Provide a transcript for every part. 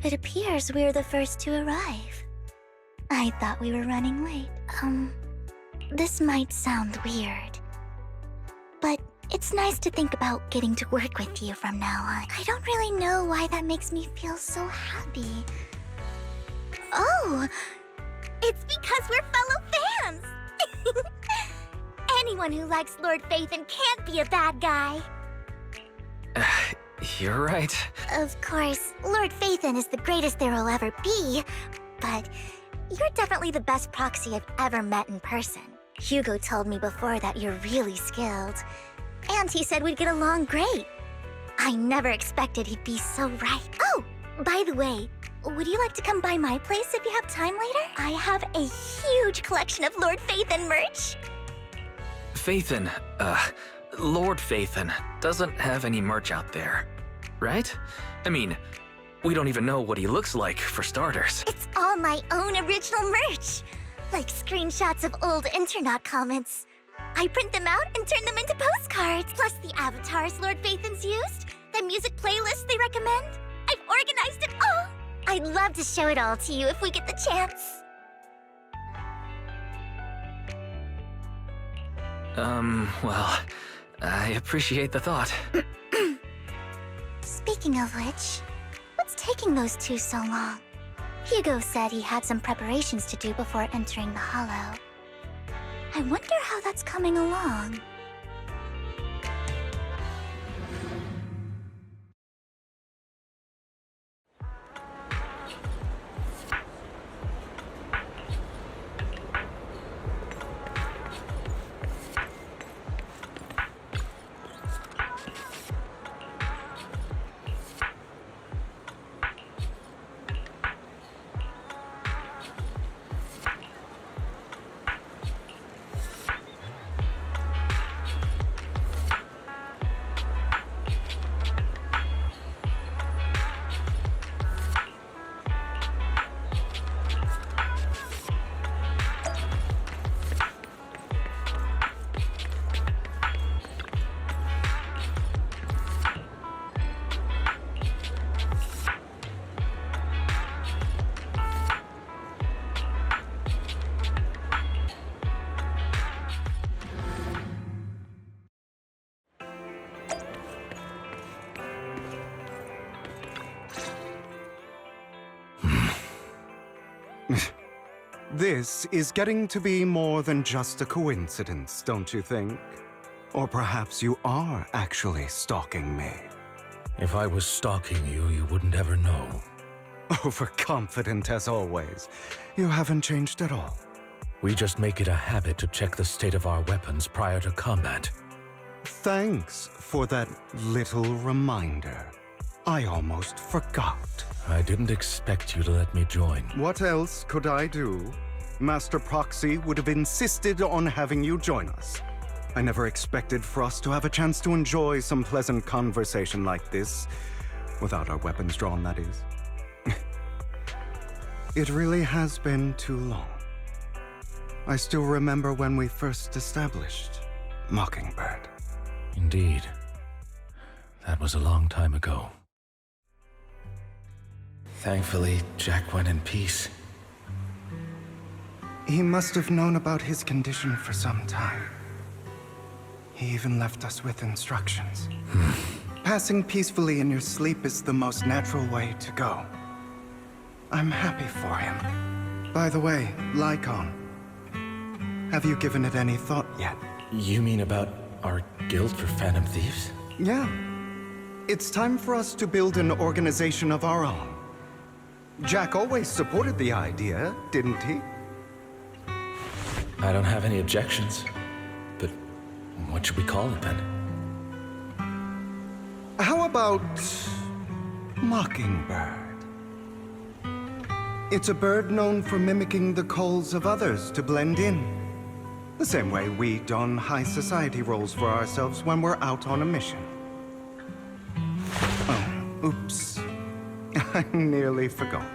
It appears we're the first to arrive. I thought we were running late. This might sound weird, but it's nice to think about getting to work with you from now on. I don't really know why that makes me feel so happy. Oh, it's because we're fellow fans! Anyone who likes Lord Phaethon can't be a bad guy. You're right. Of course, Lord Phaethon is the greatest there will ever be, but you're definitely the best proxy I've ever met in person. Hugo told me before that you're really skilled, and he said we'd get along great. I never expected he'd be so right. Oh, by the way, would you like to come by my place if you have time later? I have a huge collection of Lord Phaethon merch. Phaethon, Lord Phaethon doesn't have any merch out there, right? I mean, we don't even know what he looks like, for starters. It's all my own original merch, like screenshots of old internet comments. I print them out and turn them into postcards, plus the avatars Lord Phaethon's used, the music playlists they recommend. I've organized it all. I'd love to show it all to you if we get the chance. Well, I appreciate the thought. Speaking of which, what's taking those two so long? Hugo said he had some preparations to do before entering the Hollow. I wonder how that's coming along. This is getting to be more than just a coincidence, don't you think? Or perhaps you are actually stalking me. If I was stalking you, you wouldn't ever know. Overconfident as always. You haven't changed at all. We just make it a habit to check the state of our weapons prior to combat. Thanks for that little reminder. I almost forgot. I didn't expect you to let me join. What else could I do? Master Proxy would have insisted on having you join us. I never expected for us to have a chance to enjoy some pleasant conversation like this, without our weapons drawn, that is. It really has been too long. I still remember when we first established Mockingbird. Indeed. That was a long time ago. Thankfully, Jack went in peace. He must have known about his condition for some time. He even left us with instructions. Passing peacefully in your sleep is the most natural way to go. I'm happy for him. By the way, Lycon, have you given it any thought yet? You mean about our guild for Phantom Thieves? Yeah. It's time for us to build an organization of our own. Jack always supported the idea, didn't he? I don't have any objections. But what should we call it then? How about Mockingbird? It's a bird known for mimicking the calls of others to blend in. The same way we don high society roles for ourselves when we're out on a mission. Oh, oops. I nearly forgot.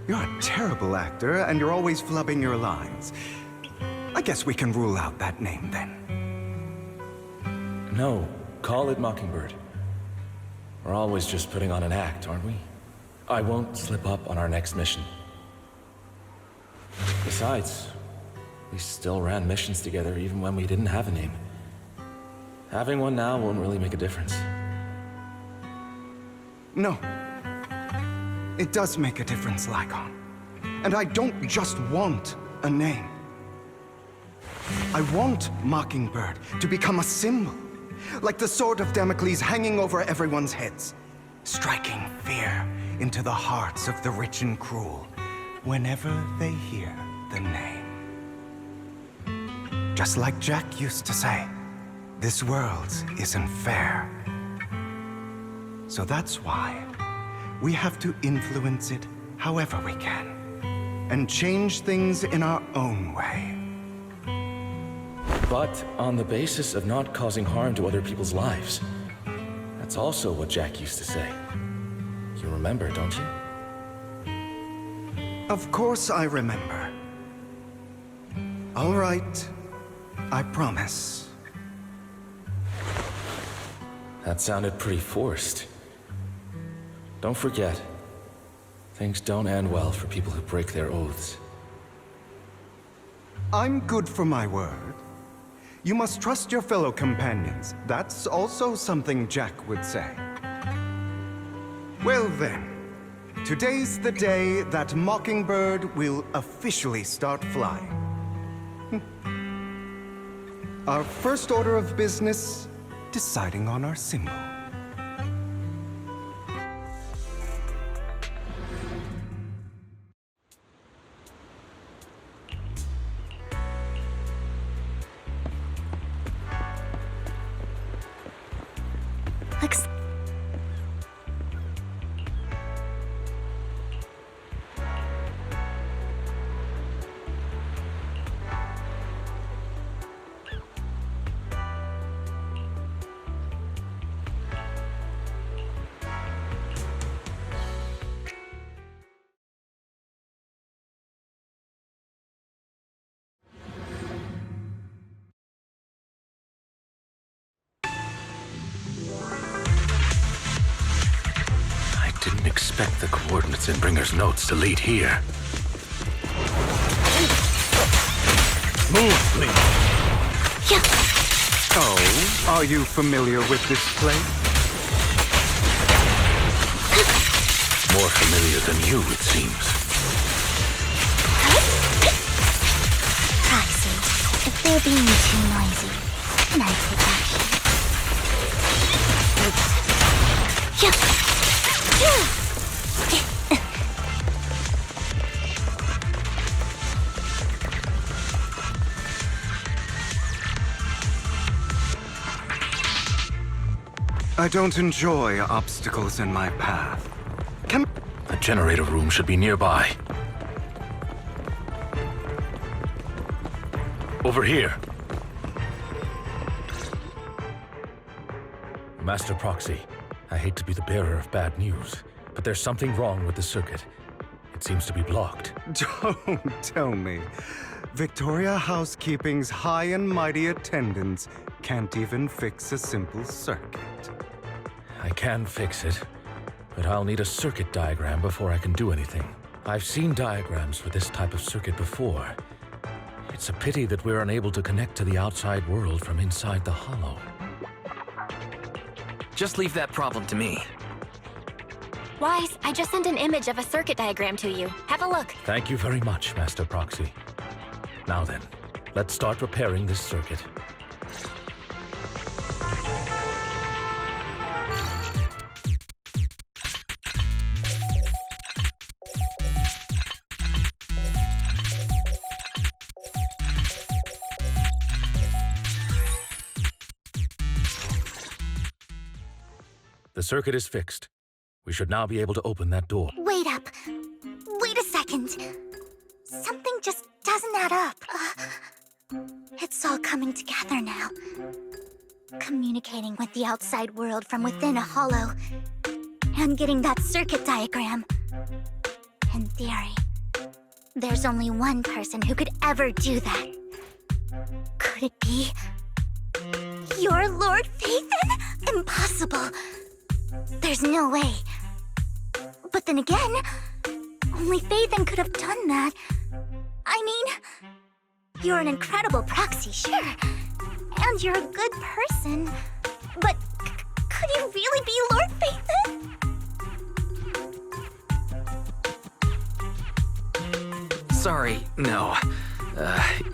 You're a terrible actor, and you're always flubbing your lines. I guess we can rule out that name then. No, call it Mockingbird. We're always just putting on an act, aren't we? I won't slip up on our next mission. Besides, we still ran missions together even when we didn't have a name. Having one now won't really make a difference. No. It does make a difference, Lycon. And I don't just want a name. I want Mockingbird to become a symbol, like the sword of Damocles hanging over everyone's heads, striking fear into the hearts of the rich and cruel whenever they hear the name. Just like Jack used to say, this world isn't fair. So that's why we have to influence it however we can, and change things in our own way. But on the basis of not causing harm to other people's lives. That's also what Jack used to say. You remember, don't you? Of course I remember. All right, I promise. That sounded pretty forced. Don't forget, things don't end well for people who break their oaths. I'm good for my word. You must trust your fellow companions. That's also something Jack would say. Well then, today's the day that Mockingbird will officially start flying. Our first order of business, deciding on our symbol. Looks... Didn't expect the coordinates in Bringer's notes to lead here. Move, please. Yeah. Oh, are you familiar with this place? More familiar than you, it seems. Proxy, if they're being too noisy, then I take action. Yeah. I don't enjoy obstacles in my path. The generator room should be nearby. Over here. Master Proxy, I hate to be the bearer of bad news, but there's something wrong with the circuit. It seems to be blocked. Don't tell me. Victoria Housekeeping's high and mighty attendants can't even fix a simple circuit. I can fix it, but I'll need a circuit diagram before I can do anything. I've seen diagrams for this type of circuit before. It's a pity that we're unable to connect to the outside world from inside the hollow. Just leave that problem to me. Wise, I just sent an image of a circuit diagram to you. Have a look. Thank you very much, Master Proxy. Now then, let's start repairing this circuit. The circuit is fixed. We should now be able to open that door. Wait up. Wait a second. Something just doesn't add up. It's all coming together now. Communicating with the outside world from within a hollow. And getting that circuit diagram. In theory, there's only one person who could ever do that. Could it be your Lord Phaethon? Impossible. There's no way. But then again, only Phaethon could have done that. I mean, you're an incredible proxy, sure. And you're a good person. But could you really be Lord Phaethon? Sorry, no.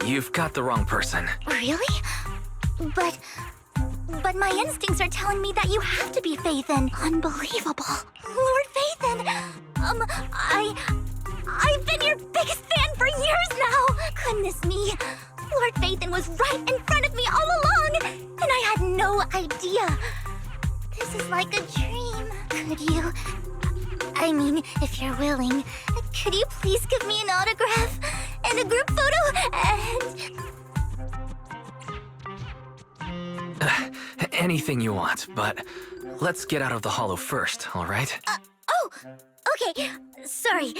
You've got the wrong person. Really? But my instincts are telling me that you have to be Phaethon. Unbelievable. Lord Phaethon! I've been your biggest fan for years now! Goodness me! Lord Phaethon was right in front of me all along! And I had no idea! This is like a dream. Could you... I mean, if you're willing, could you please give me an autograph? And a group photo? And... Anything you want, but let's get out of the hollow first, all right? Oh! Okay, sorry.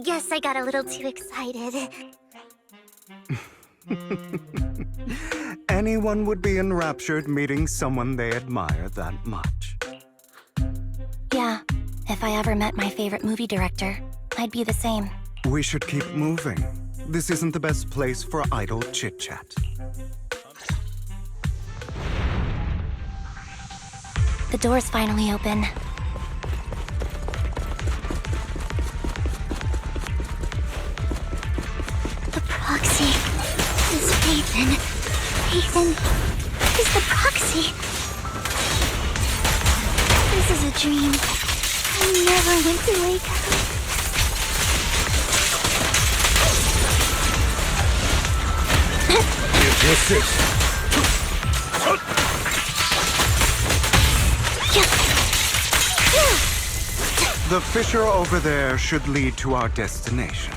Guess I got a little too excited. Anyone would be enraptured meeting someone they admire that much. Yeah, if I ever met my favorite movie director, I'd be the same. We should keep moving. This isn't the best place for idle chit-chat. The door's finally open. The proxy is Phaethon. Phaethon is the proxy. This is a dream. I never went to wake up. You persist. The fissure over there should lead to our destination.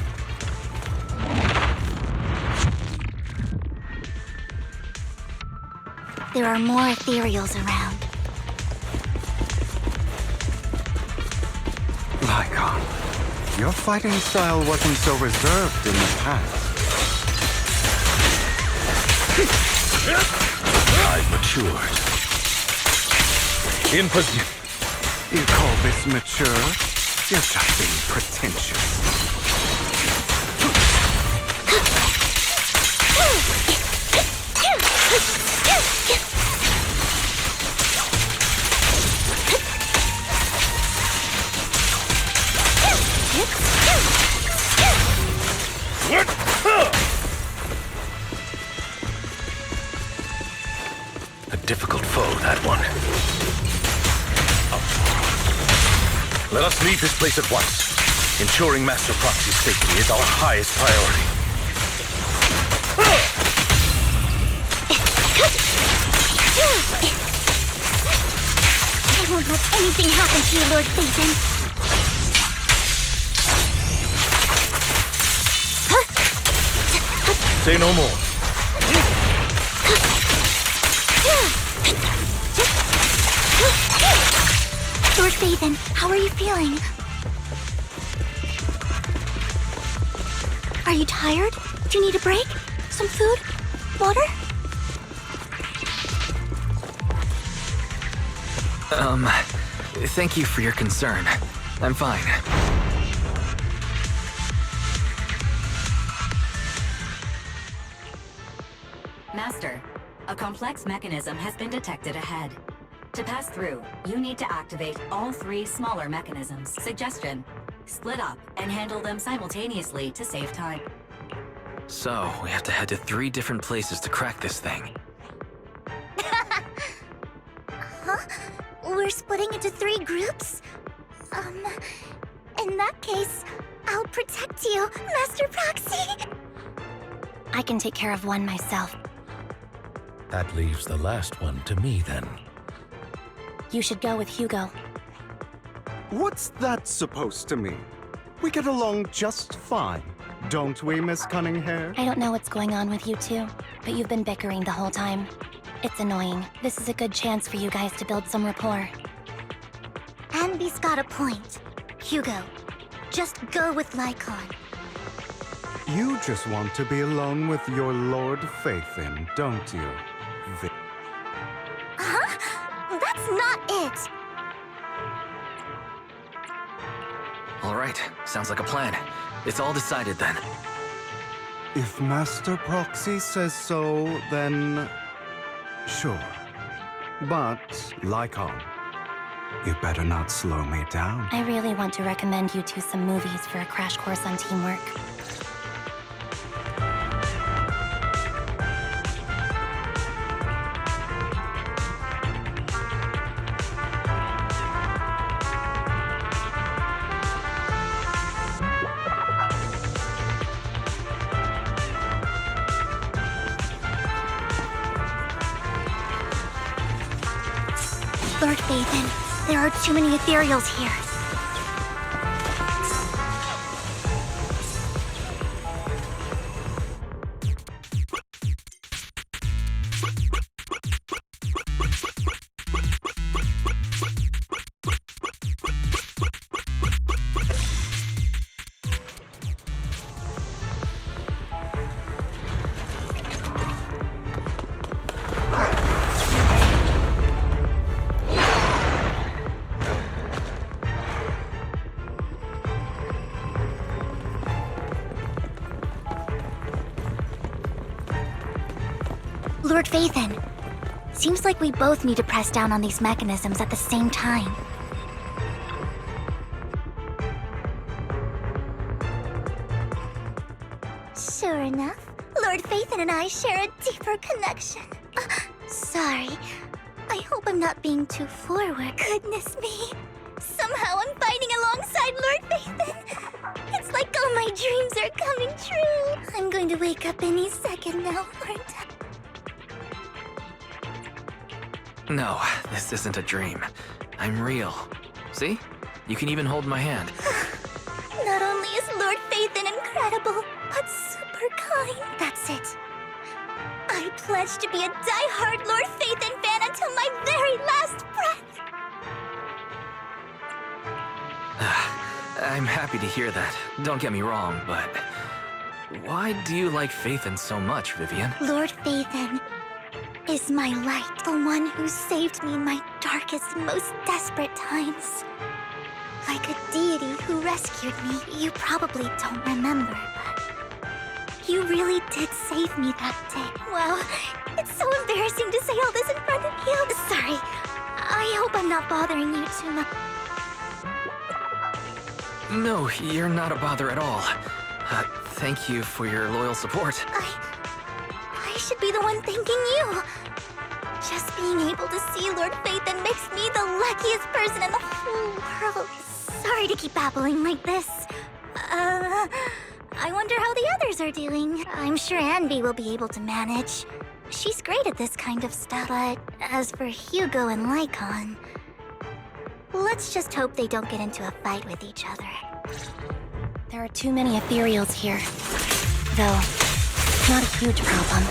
There are more ethereals around. Lycon, your fighting style wasn't so reserved in the past. I've matured. In position. You call this mature? You're just being pretentious. A difficult foe, that one. Let us leave this place at once. Ensuring Master Proxy's safety is our highest priority. I won't let anything happen to you, Lord Phaethon. Say no more. Lord Phaethon, how are you feeling? Are you tired? Do you need a break? Some food? Water? Thank you for your concern. I'm fine. Master, a complex mechanism has been detected ahead. To pass through, you need to activate all 3 smaller mechanisms. Suggestion: split up and handle them simultaneously to save time. So, we have to head to 3 different places to crack this thing. Huh? We're splitting into 3 groups? In that case, I'll protect you, Master Proxy! I can take care of one myself. That leaves the last one to me, then. You should go with Hugo. What's that supposed to mean? We get along just fine, don't we, Miss Cunninghair? I don't know what's going on with you two, but you've been bickering the whole time. It's annoying. This is a good chance for you guys to build some rapport. Anby's got a point. Hugo, just go with Lycon. You just want to be alone with your Lord Phaethon, don't you? Huh? That's not it! All right, sounds like a plan. It's all decided then. If Master Proxy says so, then sure. But, Lycon, you better not slow me down. I really want to recommend you two some movies for a crash course on teamwork. Lord Phaethon, there are too many ethereals here. Lord Phaethon, seems like we both need to press down on these mechanisms at the same time. Sure enough, Lord Phaethon and I share a deeper connection. Sorry, I hope I'm not being too forward. Goodness me, somehow I'm fighting alongside Lord Phaethon. It's like all my dreams are coming true. I'm going to wake up any second now, aren't I? No, this isn't a dream. I'm real. See? You can even hold my hand. Not only is Lord Phaethon incredible, but super kind. That's it. I pledge to be a die-hard Lord Phaethon fan until my very last breath. I'm happy to hear that. Don't get me wrong, but why do you like Phaethon so much, Vivian? Lord Phaethon is my light, the one who saved me in my darkest, most desperate times. Like a deity who rescued me. You probably don't remember, but you really did save me that day. Wow, it's so embarrassing to say all this in front of you. Sorry, I hope I'm not bothering you too much. No, you're not a bother at all. Thank you for your loyal support. I should be the one thanking you. Just being able to see Lord Phaethon makes me the luckiest person in the whole world. Sorry to keep babbling like this. I wonder how the others are doing. I'm sure Anby will be able to manage. She's great at this kind of stuff. But as for Hugo and Lycon, let's just hope they don't get into a fight with each other. There are too many ethereals here. Though, not a huge problem.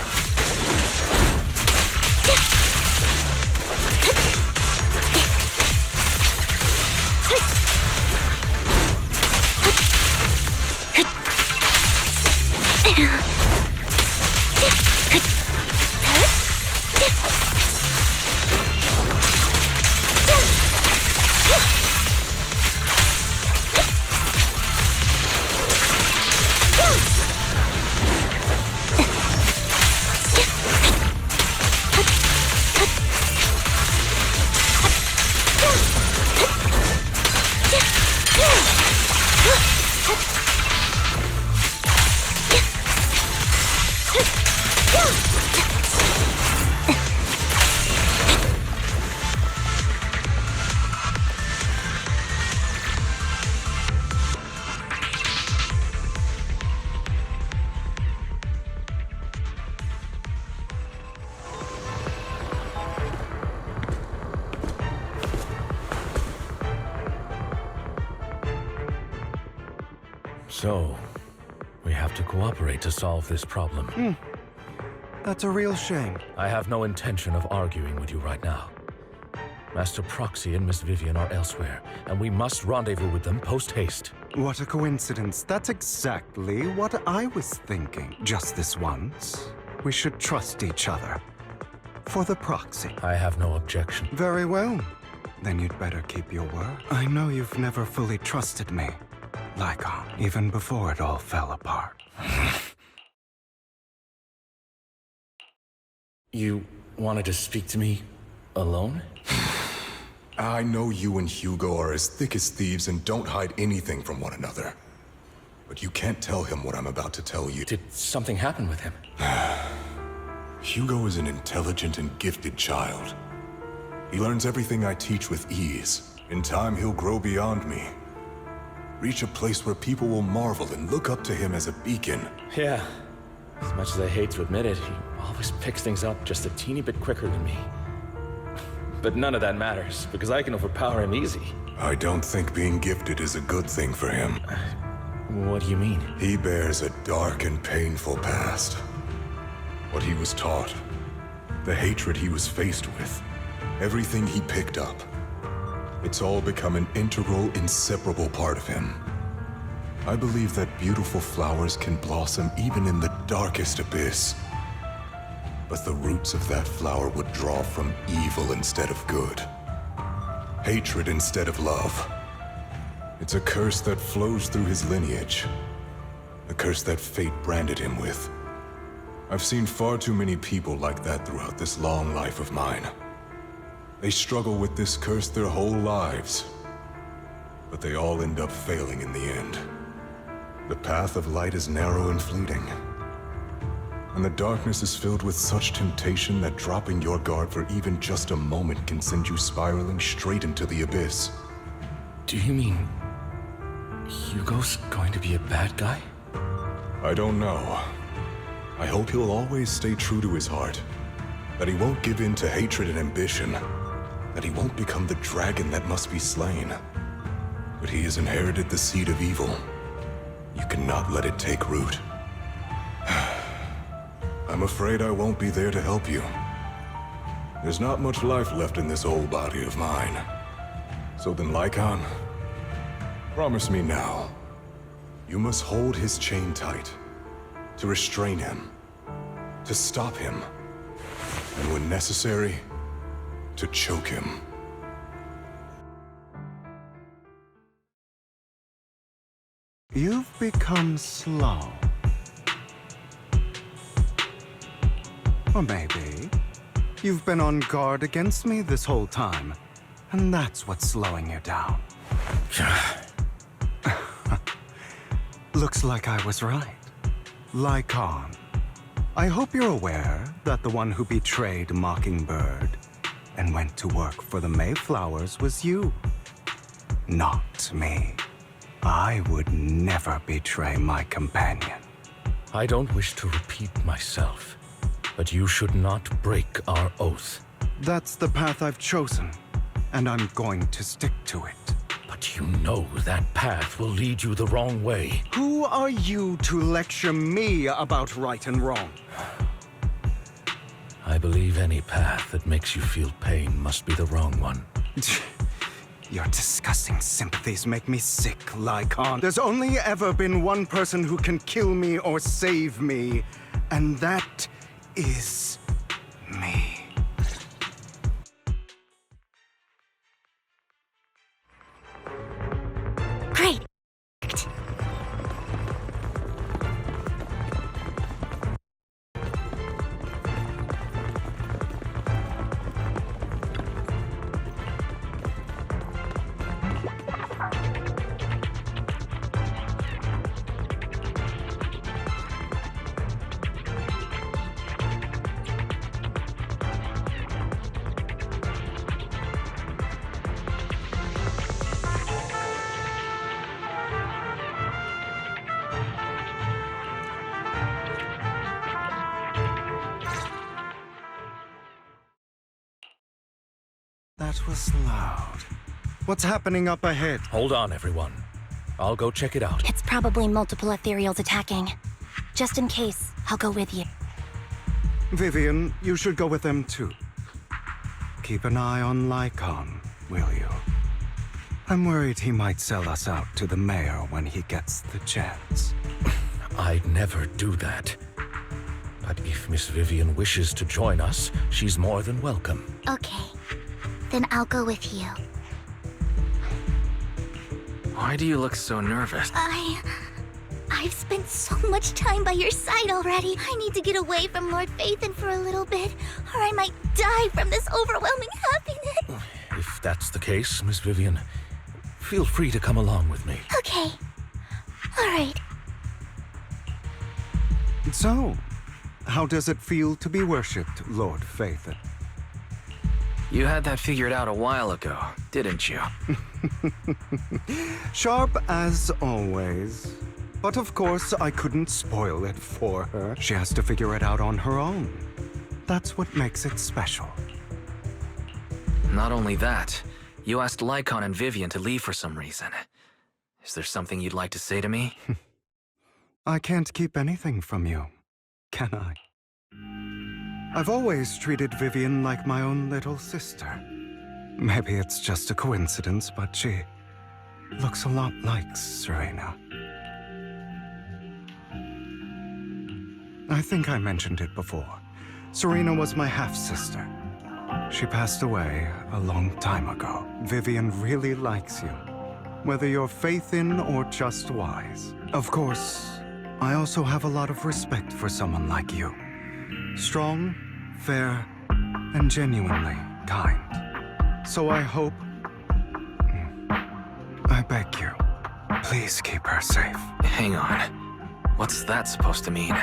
So, we have to cooperate to solve this problem. That's a real shame. I have no intention of arguing with you right now. Master Proxy and Miss Vivian are elsewhere, and we must rendezvous with them post-haste. What a coincidence. That's exactly what I was thinking. Just this once, we should trust each other. For the proxy. I have no objection. Very well. Then you'd better keep your word. I know you've never fully trusted me, Lycon, even before it all fell apart. You wanted to speak to me alone? I know you and Hugo are as thick as thieves and don't hide anything from one another. But you can't tell him what I'm about to tell you. Did something happen with him? Hugo is an intelligent and gifted child. He learns everything I teach with ease. In time, he'll grow beyond me. Reach a place where people will marvel and look up to him as a beacon. Yeah. As much as I hate to admit it, he always picks things up just a teeny bit quicker than me. But none of that matters, because I can overpower him easy. I don't think being gifted is a good thing for him. What do you mean? He bears a dark and painful past. What he was taught, the hatred he was faced with, everything he picked up. It's all become an integral, inseparable part of him. I believe that beautiful flowers can blossom even in the darkest abyss. But the roots of that flower would draw from evil instead of good. Hatred instead of love. It's a curse that flows through his lineage. A curse that fate branded him with. I've seen far too many people like that throughout this long life of mine. They struggle with this curse their whole lives. But they all end up failing in the end. The path of light is narrow and fleeting. And the darkness is filled with such temptation that dropping your guard for even just a moment can send you spiraling straight into the abyss. Do you mean Hugo's going to be a bad guy? I don't know. I hope he'll always stay true to his heart. That he won't give in to hatred and ambition. That he won't become the dragon that must be slain. But he has inherited the seed of evil. You cannot let it take root. I'm afraid I won't be there to help you. There's not much life left in this old body of mine. So then, Lycon, promise me now. You must hold his chain tight. To restrain him. To stop him. And when necessary, to choke him. You've become slow. Or maybe you've been on guard against me this whole time, and that's what's slowing you down. Looks like I was right. Lycon, I hope you're aware that the one who betrayed Mockingbird and went to work for the Mayflowers was you, not me. I would never betray my companion. I don't wish to repeat myself, but you should not break our oath. That's the path I've chosen, and I'm going to stick to it. But you know that path will lead you the wrong way. Who are you to lecture me about right and wrong? I believe any path that makes you feel pain must be the wrong one. Your disgusting sympathies make me sick, Lycon. There's only ever been one person who can kill me or save me, and that is me. Great. That was loud. What's happening up ahead? Hold on, everyone. I'll go check it out. It's probably multiple ethereals attacking. Just in case, I'll go with you. Vivian, you should go with them too. Keep an eye on Lycon, will you? I'm worried he might sell us out to the mayor when he gets the chance. I'd never do that. But if Miss Vivian wishes to join us, she's more than welcome. Okay. Then I'll go with you. Why do you look so nervous? I've spent so much time by your side already. I need to get away from Lord Phaethon for a little bit, or I might die from this overwhelming happiness. If that's the case, Miss Vivian, feel free to come along with me. Okay. All right. So, how does it feel to be worshipped, Lord Phaethon? You had that figured out a while ago, didn't you? Sharp as always. But of course, I couldn't spoil it for her. She has to figure it out on her own. That's what makes it special. Not only that, you asked Lycon and Vivian to leave for some reason. Is there something you'd like to say to me? I can't keep anything from you, can I? I've always treated Vivian like my own little sister. Maybe it's just a coincidence, but she looks a lot like Serena. I think I mentioned it before. Serena was my half-sister. She passed away a long time ago. Vivian really likes you, whether you're faith-in or just wise. Of course, I also have a lot of respect for someone like you. Strong, fair, and genuinely kind. So I hope... I beg you, please keep her safe. Hang on. What's that supposed to mean?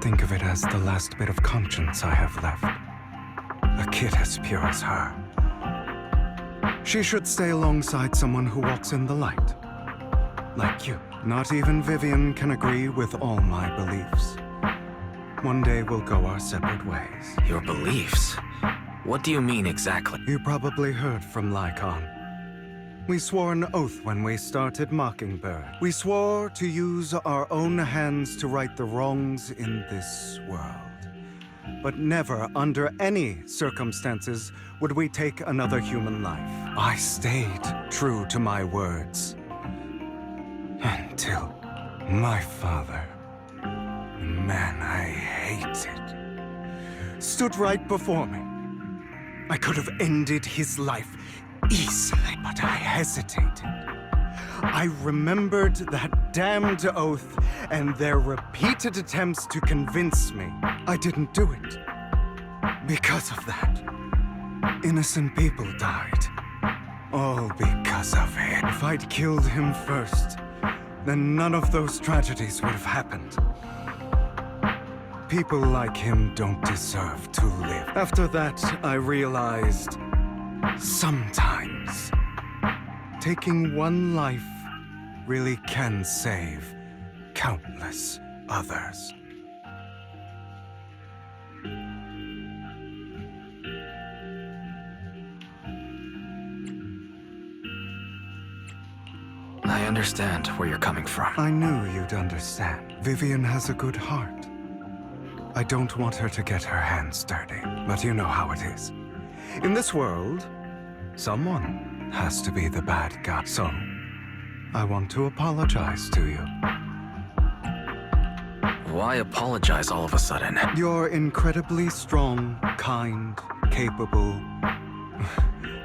Think of it as the last bit of conscience I have left. A kid as pure as her. She should stay alongside someone who walks in the light. Like you. Not even Vivian can agree with all my beliefs. One day we'll go our separate ways. Your beliefs? What do you mean exactly? You probably heard from Lycon. We swore an oath when we started Mockingbird. We swore to use our own hands to right the wrongs in this world. But never, under any circumstances, would we take another human life. I stayed true to my words. Until my father, the man I hated, stood right before me. I could have ended his life easily, but I hesitated. I remembered that damned oath and their repeated attempts to convince me I didn't do it. Because of that, innocent people died. All because of him. If I'd killed him first, then none of those tragedies would have happened. People like him don't deserve to live. After that, I realized sometimes taking one life really can save countless others. I understand where you're coming from. I knew you'd understand. Vivian has a good heart. I don't want her to get her hands dirty, but you know how it is. In this world, someone has to be the bad guy. So, I want to apologize to you. Why apologize all of a sudden? You're incredibly strong, kind, capable,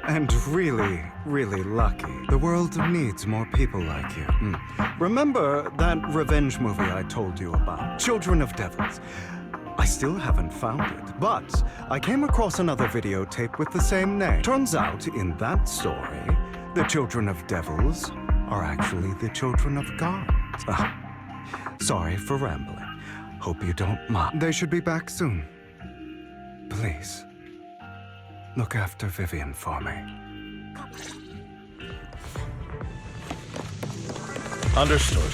and really, really lucky. The world needs more people like you. Remember that revenge movie I told you about? Children of Devils. I still haven't found it, but I came across another videotape with the same name. Turns out, in that story, the children of devils are actually the children of God. Sorry for rambling. Hope you don't mind. They should be back soon. Please, look after Vivian for me. Understood.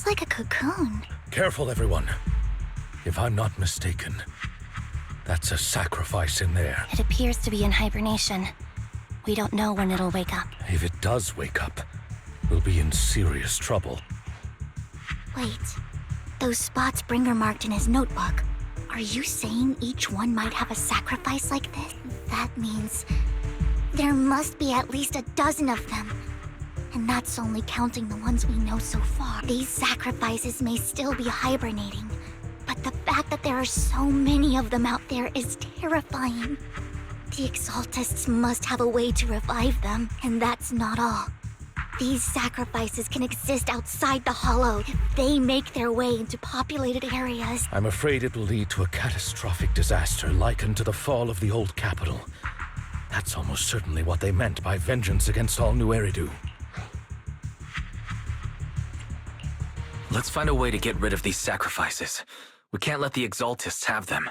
Looks like a cocoon. Careful, everyone. If I'm not mistaken, that's a sacrifice in there. It appears to be in hibernation. We don't know when it'll wake up. If it does wake up, we'll be in serious trouble. Wait, those spots Bringer marked in his notebook. Are you saying each one might have a sacrifice like this? That means there must be at least a dozen of them. And that's only counting the ones we know so far. These sacrifices may still be hibernating, but the fact that there are so many of them out there is terrifying. The Exaltists must have a way to revive them, and that's not all. These sacrifices can exist outside the Hollow if they make their way into populated areas. I'm afraid it will lead to a catastrophic disaster likened to the fall of the old capital. That's almost certainly what they meant by vengeance against all New Eridu. Let's find a way to get rid of these sacrifices. We can't let the Exaltists have them.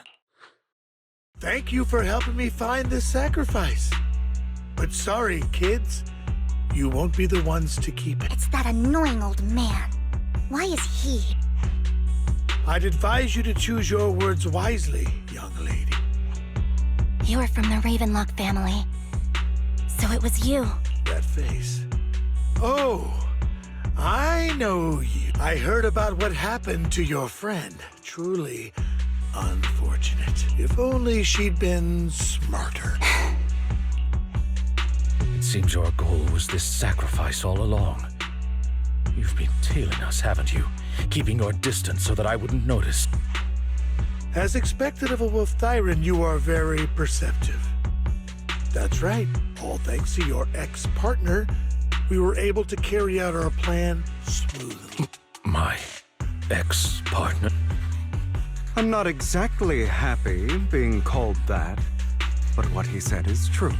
Thank you for helping me find this sacrifice. But sorry, kids. You won't be the ones to keep it. It's that annoying old man. Why is he? I'd advise you to choose your words wisely, young lady. You are from the Ravenlock family. So it was you. That face. Oh, I know you. I heard about what happened to your friend. Truly unfortunate. If only she'd been smarter. It seems your goal was this sacrifice all along. You've been tailing us, haven't you? Keeping your distance so that I wouldn't notice. As expected of a Wolf Thyran, you are very perceptive. That's right. All thanks to your ex-partner, we were able to carry out our plan smoothly. My ex-partner? I'm not exactly happy being called that, but what he said is true.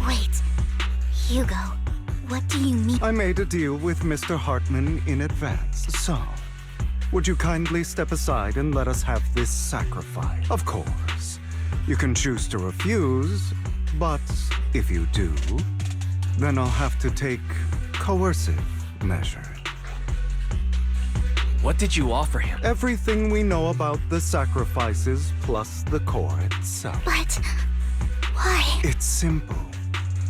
Wait, Hugo, what do you mean? I made a deal with Mr. Hartman in advance, so would you kindly step aside and let us have this sacrifice? Of course, you can choose to refuse, but if you do, then I'll have to take coercive measures. What did you offer him? Everything we know about the sacrifices plus the core itself. But why? It's simple.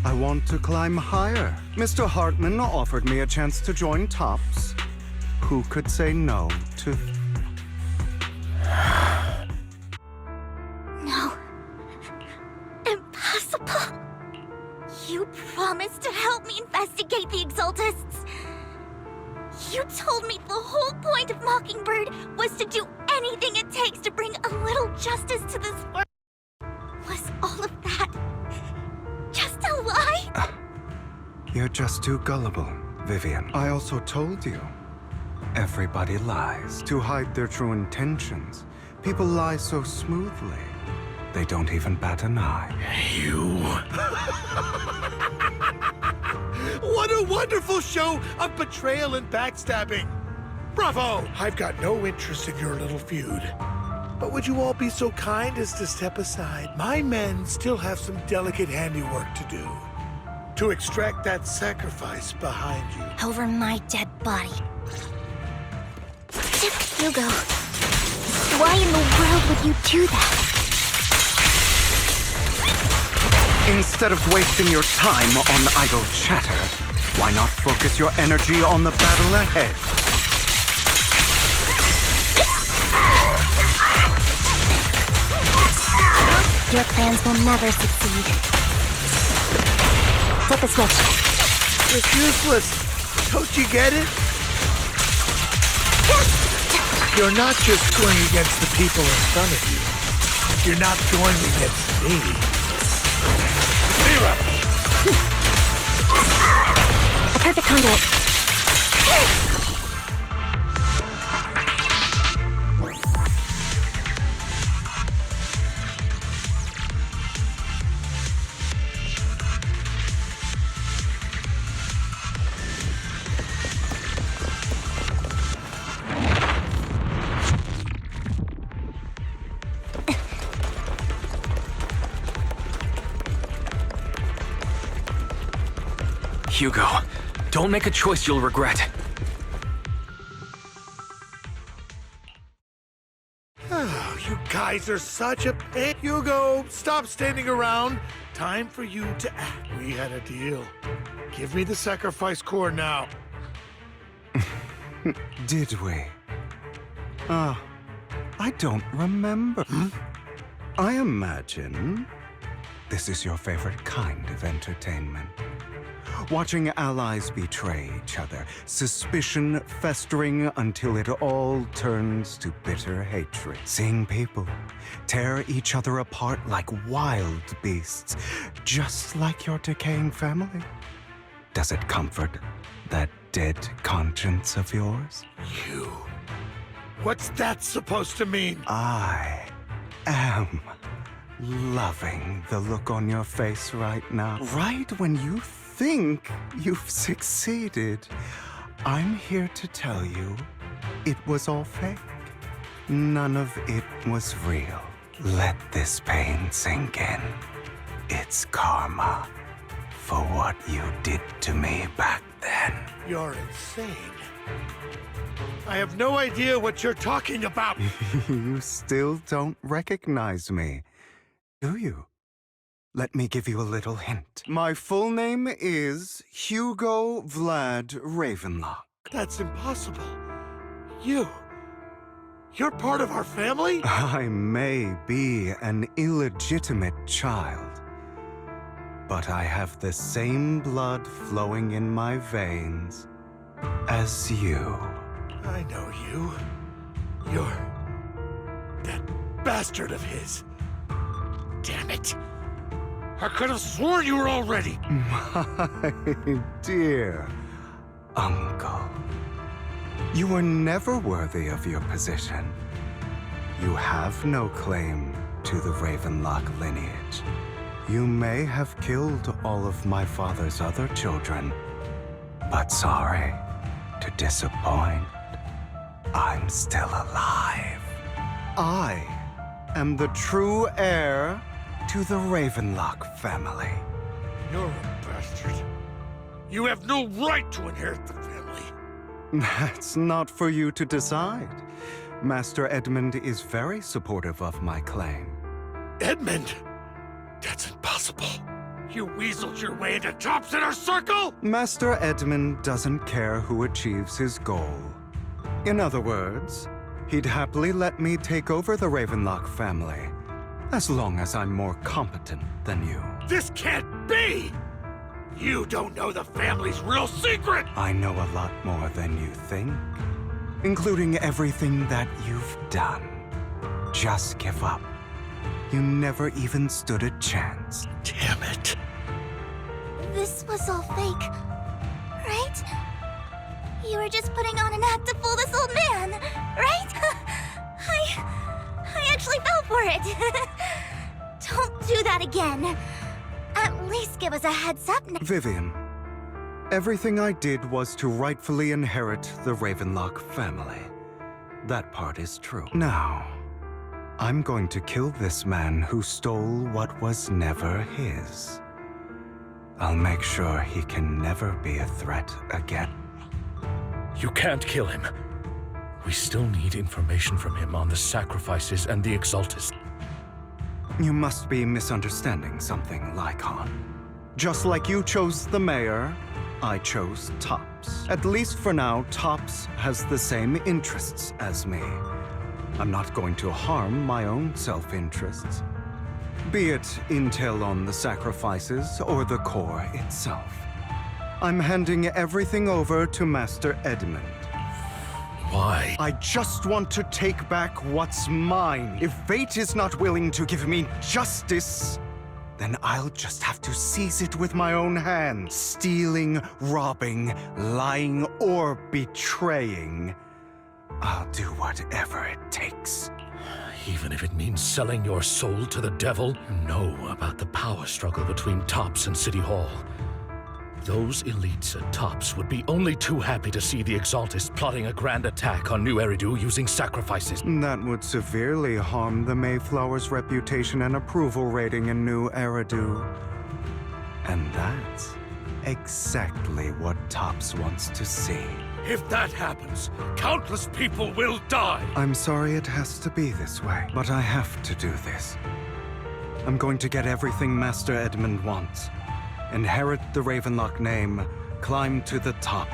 I want to climb higher. Mr. Hartman offered me a chance to join Tops. Who could say no to... No. Impossible. You promised to help me investigate the Exaltists. You told me the whole point of Mockingbird was to do anything it takes to bring a little justice to this world. Was all of that just a lie? You're just too gullible, Vivian. I also told you, everybody lies. To hide their true intentions, people lie so smoothly, they don't even bat an eye. You... What a wonderful show of betrayal and backstabbing! Bravo! I've got no interest in your little feud. But would you all be so kind as to step aside? My men still have some delicate handiwork to do. To extract that sacrifice behind you. Over my dead body. Hugo, why in the world would you do that? Instead of wasting your time on idle chatter, why not focus your energy on the battle ahead? Your plans will never succeed. Flip a switch. It's useless. Don't you get it? You're not just going against the people in front of you. You're not going against me. Zero. A perfect conduit. Hugo, Don't make a choice you'll regret. Oh, you guys are such a pain. Hugo, stop standing around. Time for you to act. We had a deal. Give me the sacrifice core now. Did we? I don't remember. I imagine this is your favorite kind of entertainment. Watching allies betray each other, suspicion festering until it all turns to bitter hatred. Seeing people tear each other apart like wild beasts, just like your decaying family. Does it comfort that dead conscience of yours? You. What's that supposed to mean? I am loving the look on your face right now. Right when you think you've succeeded, I'm here to tell you it was all fake. None of it was real. Let this pain sink in. It's karma for what you did to me back then. You're insane. I have no idea what you're talking about. You still don't recognize me, do you? Let me give you a little hint. My full name is Hugo Vlad Ravenlock. That's impossible. You're part of our family? I may be an illegitimate child, but I have the same blood flowing in my veins as you. I know you. You're that bastard of his. Damn it. I could have sworn you were already. My dear uncle, you were never worthy of your position. You have no claim to the Ravenlock lineage. You may have killed all of my father's other children, but sorry to disappoint, I'm still alive. I am the true heir to the Ravenlock family. You're a bastard. You have no right to inherit the family. That's not for you to decide. Master Edmund is very supportive of my claim. Edmund? That's impossible. You weaseled your way into Top's inner circle? Master Edmund doesn't care who achieves his goal. In other words, he'd happily let me take over the Ravenlock family, as long as I'm more competent than you. This can't be! You don't know the family's real secret! I know a lot more than you think, including everything that you've done. Just give up. You never even stood a chance. Damn it. This was all fake, right? You were just putting on an act to fool this old man, right? I actually fell for it. Don't do that again. At least give us a heads up now. Vivian, everything I did was to rightfully inherit the Ravenlock family. That part is true. Now, I'm going to kill this man who stole what was never his. I'll make sure he can never be a threat again. You can't kill him. We still need information from him on the sacrifices and the Exaltus. You must be misunderstanding something, Lycon. Just like you chose the mayor, I chose Tops. At least for now, Tops has the same interests as me. I'm not going to harm my own self-interests. Be it intel on the sacrifices or the core itself. I'm handing everything over to Master Edmund. Why? I just want to take back what's mine. If fate is not willing to give me justice, then I'll just have to seize it with my own hands. Stealing, robbing, lying, or betraying. I'll do whatever it takes. Even if it means selling your soul to the devil? You know about the power struggle between Tops and City Hall. Those elites at Tops would be only too happy to see the Exaltus plotting a grand attack on New Eridu using sacrifices. That would severely harm the Mayflower's reputation and approval rating in New Eridu. And that's exactly what Topps wants to see. If that happens, countless people will die. I'm sorry it has to be this way, but I have to do this. I'm going to get everything Master Edmund wants. Inherit the Ravenlock name, climb to the top.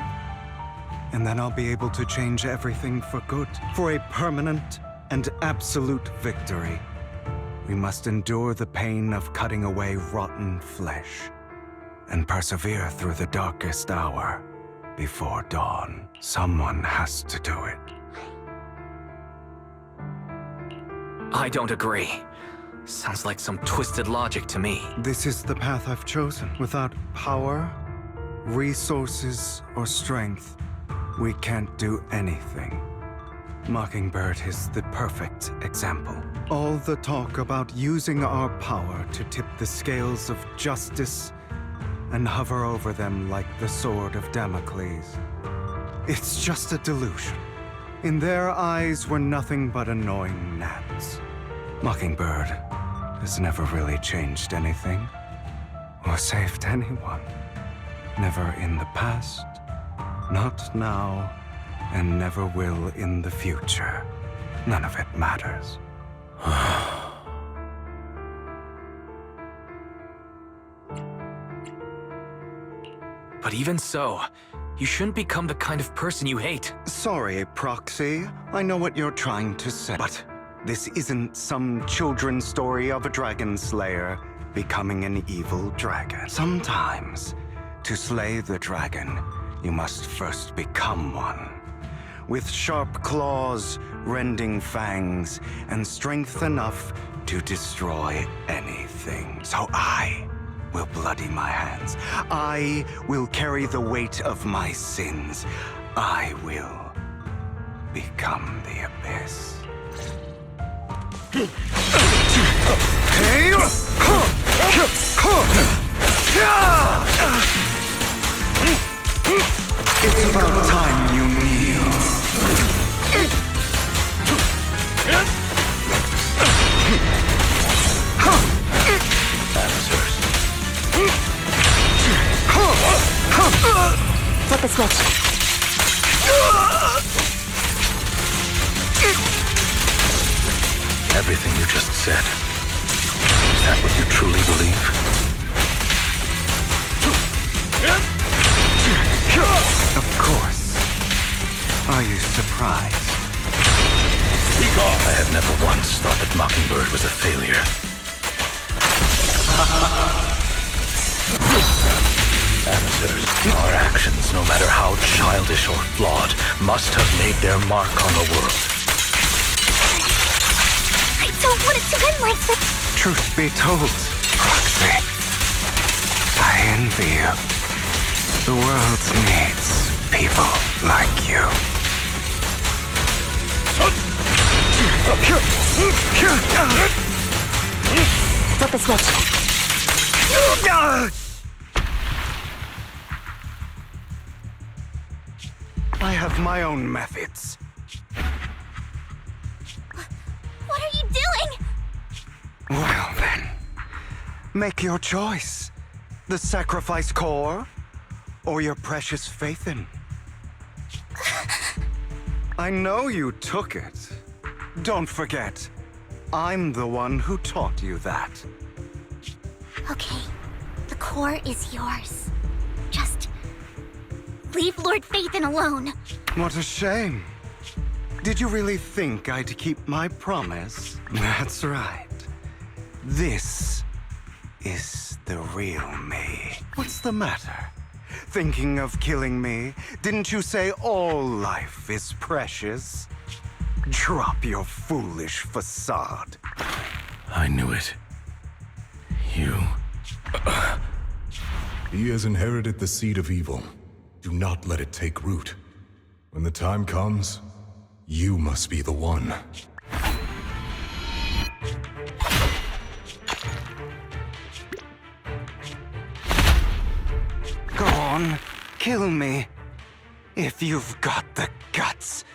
And then I'll be able to change everything for good. For a permanent and absolute victory, we must endure the pain of cutting away rotten flesh and persevere through the darkest hour before dawn. Someone has to do it. I don't agree. Sounds like some twisted logic to me. This is the path I've chosen. Without power, resources, or strength, we can't do anything. Mockingbird is the perfect example. All the talk about using our power to tip the scales of justice and hover over them like the sword of Damocles. It's just a delusion. In their eyes, we're nothing but annoying gnats. Mockingbird has never really changed anything or saved anyone. Never in the past, not now, and never will in the future. None of it matters. But even so, you shouldn't become the kind of person you hate. Sorry, Proxy. I know what you're trying to say. But this isn't some children's story of a dragon slayer becoming an evil dragon. Sometimes, to slay the dragon, you must first become one. With sharp claws, rending fangs, and strength enough to destroy anything. So I will bloody my hands. I will carry the weight of my sins. I will become the Abyss. It's about time you kneel. Flip a switch. Everything you just said. Is that what you truly believe? Of course. Are you surprised? I had never once thought that Mockingbird was a failure. Amateurs, our actions, no matter how childish or flawed, must have made their mark on the world. I don't want it to end like this. Truth be told, Proxy, I envy you. The world needs people like you. Flip a switch. I have my own methods. What are you doing? Well then, make your choice. The sacrifice core, or your precious Phaethon. I know you took it. Don't forget, I'm the one who taught you that. Okay, the core is yours. Just leave Lord Phaethon alone. What a shame. Did you really think I'd keep my promise? That's right. This is the real me. What's the matter? Thinking of killing me? Didn't you say all life is precious? Drop your foolish facade. I knew it. You... He has inherited the seed of evil. Do not let it take root. When the time comes, you must be the one. Go on, kill me. If you've got the guts,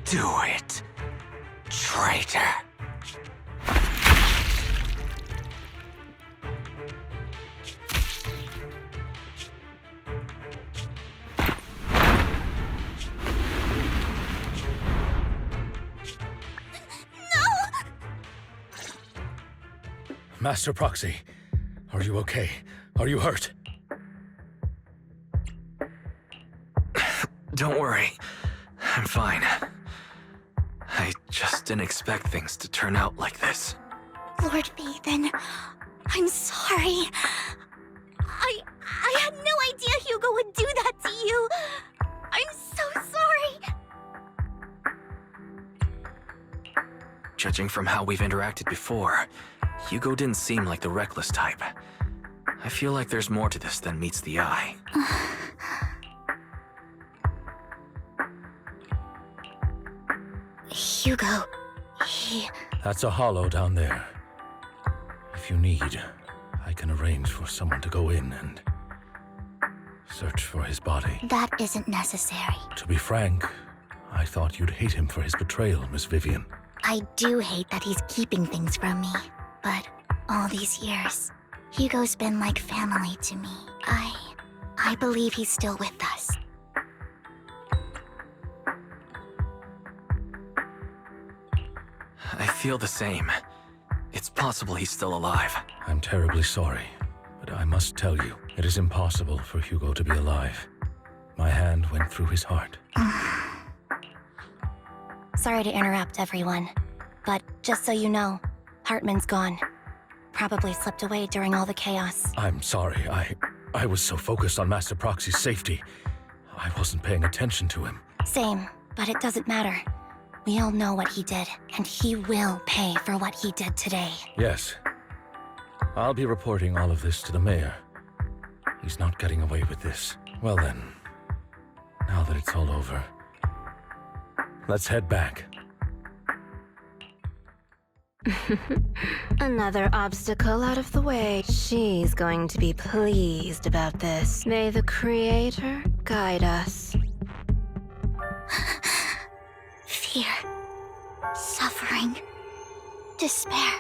do it, traitor. Master Proxy, are you okay? Are you hurt? Don't worry. I'm fine. I just didn't expect things to turn out like this. Lord Phaethon, I'm sorry. I had no idea Hugo would do that to you. I'm so sorry. Judging from how we've interacted before, Hugo didn't seem like the reckless type. I feel like there's more to this than meets the eye. Hugo, he... That's a hollow down there. If you need, I can arrange for someone to go in and search for his body. That isn't necessary. To be frank, I thought you'd hate him for his betrayal, Miss Vivian. I do hate that he's keeping things from me, but all these years, Hugo's been like family to me. I believe he's still with us. I feel the same. It's possible he's still alive. I'm terribly sorry, but I must tell you, it is impossible for Hugo to be alive. My hand went through his heart. Sorry to interrupt, everyone. But just so you know, Hartman's gone. Probably slipped away during all the chaos. I'm sorry, I was so focused on Master Proxy's safety. I wasn't paying attention to him. Same, but it doesn't matter. We all know what he did, and he will pay for what he did today. Yes. I'll be reporting all of this to the mayor. He's not getting away with this. Well then, now that it's all over, let's head back. Another obstacle out of the way. She's going to be pleased about this. May the Creator guide us. Fear, suffering, despair,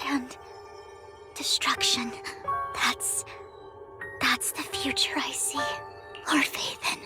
and destruction. That's the future I see. Lord Phaethon.